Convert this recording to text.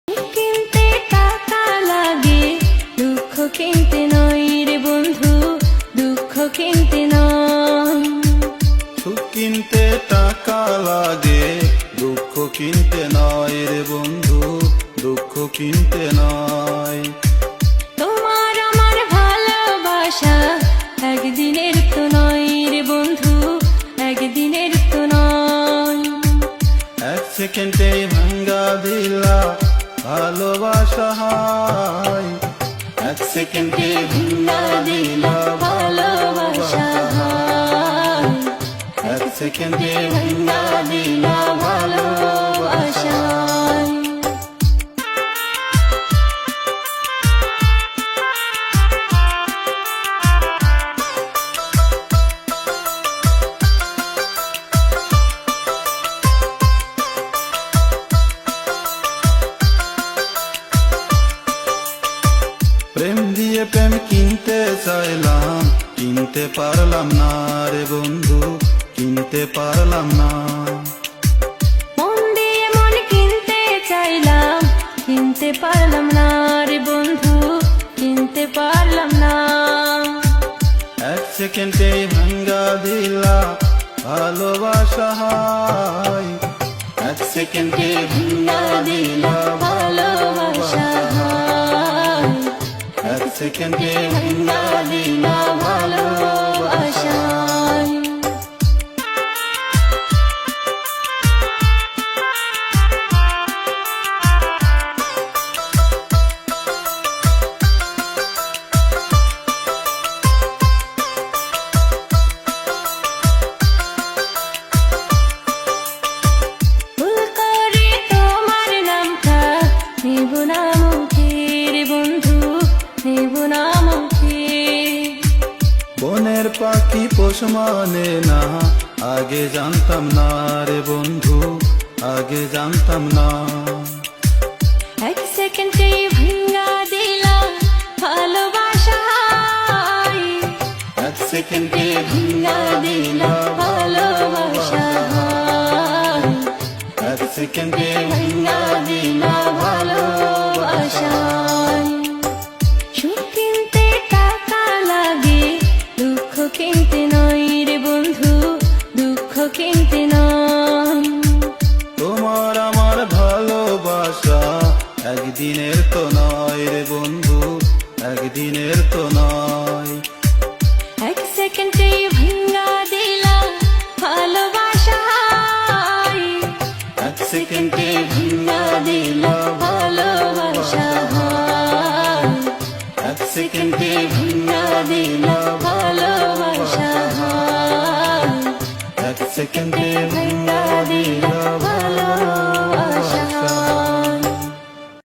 কিনতে টাকা লাগে, দুঃখ কিনতে নয় রে বন্ধু, দুঃখ কিনতে নয়। সুখ কিনতে টাকা লাগে, দুঃখ কিনতে নয় রে বন্ধু, দুঃখ কিনতে নয়। তোমার আমার ভালোবাসা একদিনের তো নয় রে বন্ধু, একদিনের তো নয়। এক সেকেন্ডে ভাঙ্গা দিলা ভালোবাসা হায়, এক সেকেন্ডে ভাঙ্গা দিলা ভালোবাসা হায়, এক সেকেন্ডে ভাঙ্গা দিলা ভালোবাসা। প্রেম দিয়ে প্রেম কিনতে চাইলাম, কিনতে পারলাম না রে বন্ধু, কিনতে পারলাম না। মন দিয়ে মন কিনতে চাইলাম, কিনতে পারলাম না রে বন্ধু, কিনতে পারলাম না। এক সেকেন্ডে ভাঙ্গা দিলা ভালোবাসা হায়, এক সেকেন্ডে ভাঙ্গা দিলা ভালোবাসা হায়, এক সেকেন্ডে ভাঙ্গা দিলা ভালোবাসা। ভুল করে তোমার নামটা নেব না মুখে রে বন্ধু, নেব না মুখে। বনের পাখি পোষ মানে না, আগে জানতাম না রে বন্ধু, আগে জানতাম না। এক সেকেন্ডে ভাঙ্গা দিলাম ভালোবাসা হায়, এক সেকেন্ডে ভাঙ্গা দিলা ভালোবাসা হায়, এক সেকেন্ডে ভাঙ্গা দিলা ভালোবাসা। সুখ কিনতে টাকা লাগে, দুঃখ কিনতে নয় রে বন্ধু, দুঃখ কিনতে নয়। তোমার আমার ভালোবাসা একদিনের তো নয় রে বন্ধু, একদিনের তো নয়। এক সেকেন্ডে ভাঙ্গা দিলাম ভালোবাসা হায়, এক সেকেন্ডে ভাঙ্গা দিলা ভালোবাসা হায়, এক সেকেন্ডে ভাঙ্গা দিলা ভালোবাসা হায়, এক সেকেন্ডে